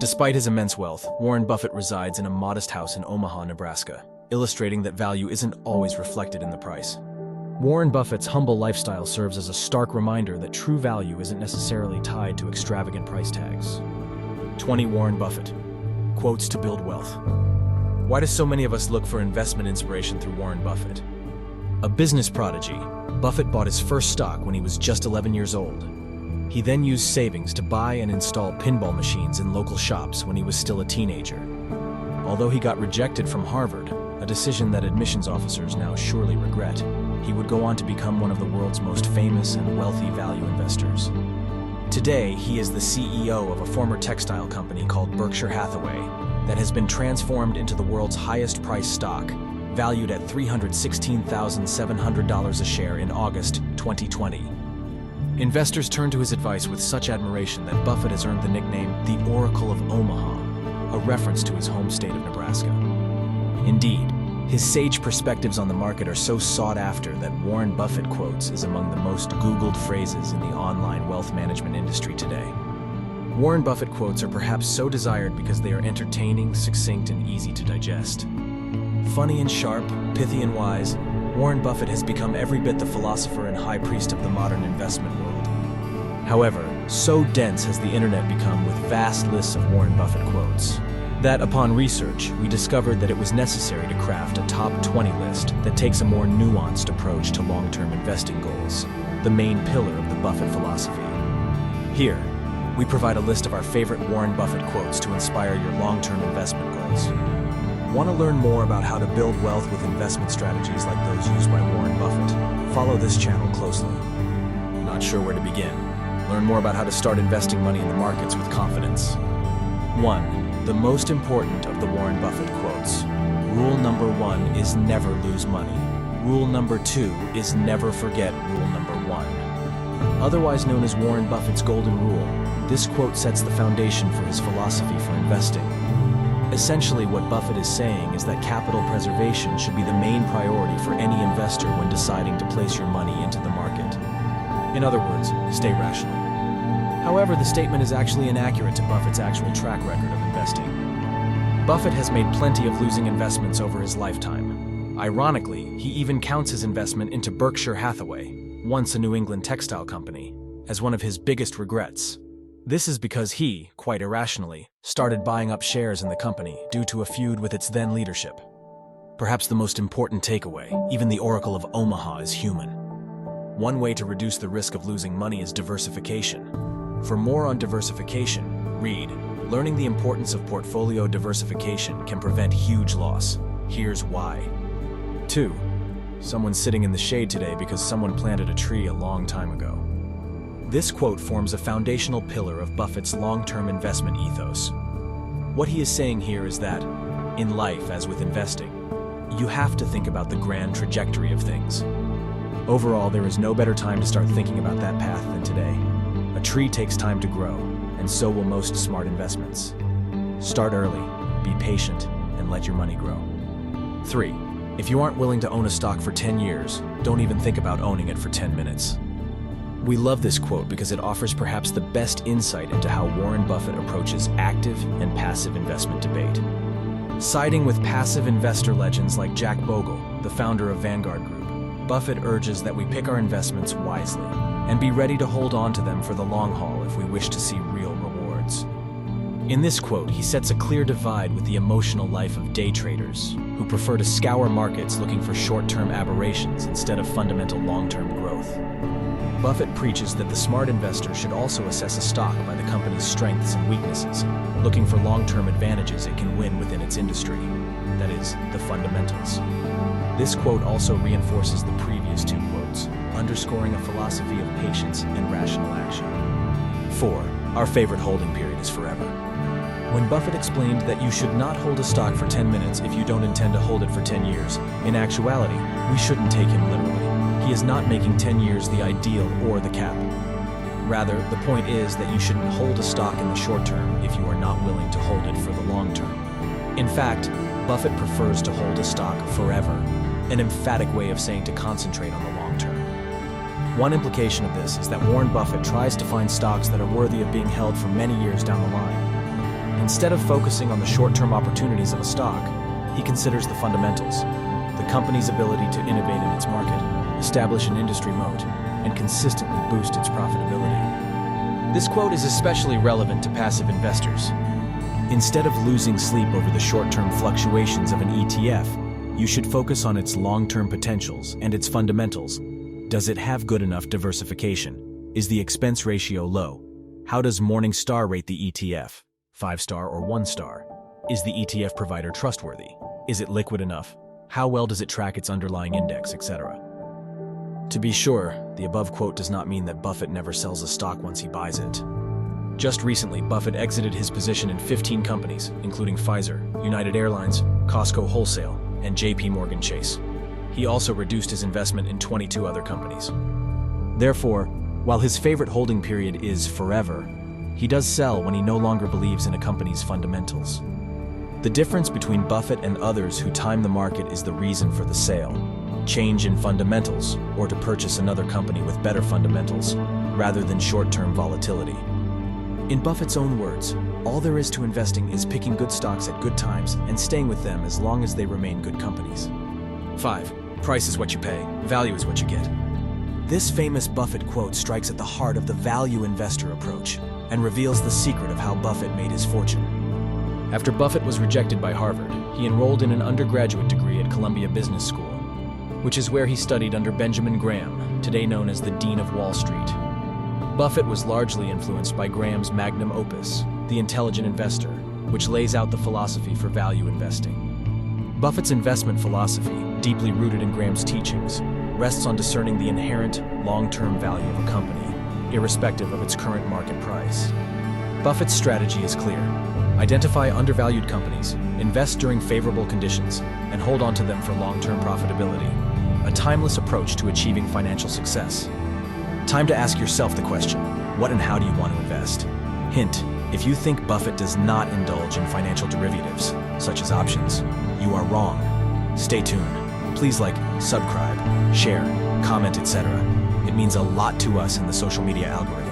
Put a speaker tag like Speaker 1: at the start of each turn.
Speaker 1: Despite his immense wealth, Warren Buffett resides in a modest house in Omaha, Nebraska, illustrating that value isn't always reflected in the price. Warren Buffett's humble lifestyle serves as a stark reminder that true value isn't necessarily tied to extravagant price tags. 20 Warren Buffett quotes to build wealth. Why do so many of us look for investment inspiration through Warren Buffett? A business prodigy, Buffett bought his first stock when he was just 11 years old. He then used savings to buy and install pinball machines in local shops when he was still a teenager. Although he got rejected from Harvard, a decision that admissions officers now surely regret, he would go on to become one of the world's most famous and wealthy value investors. Today, he is the CEO of a former textile company called Berkshire Hathaway that has been transformed into the world's highest-priced stock, valued at $316,700 a share in August 2020. Investors turn to his advice with such admiration that Buffett has earned the nickname the Oracle of Omaha, a reference to his home state of Nebraska. Indeed, his sage perspectives on the market are so sought after that Warren Buffett quotes is among the most Googled phrases in the online wealth management industry today. Warren Buffett quotes are perhaps so desired because they are entertaining, succinct, and easy to digest. Funny and sharp, pithy and wise, Warren Buffett has become every bit the philosopher and high priest of the modern investment world. However, so dense has the internet become with vast lists of Warren Buffett quotes that, upon research, we discovered that it was necessary to craft a top 20 list that takes a more nuanced approach to long-term investing goals, the main pillar of the Buffett philosophy. Here, we provide a list of our favorite Warren Buffett quotes to inspire your long-term investment goals. Want to learn more about how to build wealth with investment strategies like those used by Warren Buffett? Follow this channel closely. Not sure where to begin? Learn more about how to start investing money in the markets with confidence. 1. The most important of the Warren Buffett quotes. Rule number 1 is never lose money. Rule number 2 is never forget rule number 1. Otherwise known as Warren Buffett's Golden Rule, this quote sets the foundation for his philosophy for investing. Essentially, what Buffett is saying is that capital preservation should be the main priority for any investor when deciding to place your money into the market. In other words, stay rational. However, the statement is actually inaccurate to Buffett's actual track record of investing. Buffett has made plenty of losing investments over his lifetime. Ironically, he even counts his investment into Berkshire Hathaway, once a New England textile company, as one of his biggest regrets. This is because he, quite irrationally, started buying up shares in the company due to a feud with its then leadership. Perhaps the most important takeaway, even the Oracle of Omaha is human. One way to reduce the risk of losing money is diversification. For more on diversification, read, Learning the Importance of Portfolio Diversification Can Prevent Huge Loss. Here's why. 2. Someone's sitting in the shade today because someone planted a tree a long time ago. This quote forms a foundational pillar of Buffett's long-term investment ethos. What he is saying here is that, in life as with investing, you have to think about the grand trajectory of things. Overall, there is no better time to start thinking about that path than today. A tree takes time to grow, and so will most smart investments. Start early, be patient, and let your money grow. 3. If you aren't willing to own a stock for 10 years, don't even think about owning it for 10 minutes. We love this quote because it offers perhaps the best insight into how Warren Buffett approaches active and passive investment debate. Siding with passive investor legends like Jack Bogle, the founder of Vanguard Group, Buffett urges that we pick our investments wisely and be ready to hold on to them for the long haul if we wish to see real rewards. In this quote, he sets a clear divide with the emotional life of day traders who prefer to scour markets looking for short-term aberrations instead of fundamental long-term growth. Buffett preaches that the smart investor should also assess a stock by the company's strengths and weaknesses, looking for long-term advantages it can win within its industry, that is, the fundamentals. This quote also reinforces the previous two quotes, underscoring a philosophy of patience and rational action. 4. Our favorite holding period is forever. When Buffett explained that you should not hold a stock for 10 minutes if you don't intend to hold it for 10 years, in actuality, we shouldn't take him literally. He is not making 10 years the ideal or the cap. Rather, the point is that you shouldn't hold a stock in the short term if you are not willing to hold it for the long term. In fact, Buffett prefers to hold a stock forever, an emphatic way of saying to concentrate on the long term. One implication of this is that Warren Buffett tries to find stocks that are worthy of being held for many years down the line. Instead of focusing on the short-term opportunities of a stock, he considers the fundamentals, the company's ability to innovate in its market, establish an industry moat, and consistently boost its profitability. This quote is especially relevant to passive investors. Instead of losing sleep over the short-term fluctuations of an ETF, you should focus on its long-term potentials and its fundamentals. Does it have good enough diversification? Is the expense ratio low? How does Morningstar rate the ETF? 5-star or 1-star? Is the ETF provider trustworthy? Is it liquid enough? How well does it track its underlying index, etc.? To be sure, the above quote does not mean that Buffett never sells a stock once he buys it. Just recently, Buffett exited his position in 15 companies, including Pfizer, United Airlines, Costco Wholesale, and JP Morgan Chase. He also reduced his investment in 22 other companies. Therefore, while his favorite holding period is forever, he does sell when he no longer believes in a company's fundamentals. The difference between Buffett and others who time the market is the reason for the sale, change in fundamentals, or to purchase another company with better fundamentals, rather than short-term volatility. In Buffett's own words, all there is to investing is picking good stocks at good times and staying with them as long as they remain good companies. 5. Price is what you pay, value is what you get. This famous Buffett quote strikes at the heart of the value investor approach and reveals the secret of how Buffett made his fortune. After Buffett was rejected by Harvard, he enrolled in an undergraduate degree at Columbia Business School, which is where he studied under Benjamin Graham, today known as the Dean of Wall Street. Buffett was largely influenced by Graham's magnum opus, The Intelligent Investor, which lays out the philosophy for value investing. Buffett's investment philosophy, deeply rooted in Graham's teachings, rests on discerning the inherent, long-term value of a company, irrespective of its current market price. Buffett's strategy is clear. Identify undervalued companies, invest during favorable conditions, and hold on to them for long-term profitability. A timeless approach to achieving financial success. Time to ask yourself the question, what and how do you want to invest? Hint, if you think Buffett does not indulge in financial derivatives, such as options, you are wrong. Stay tuned. Please like, subscribe, share, comment, etc. It means a lot to us in the social media algorithm.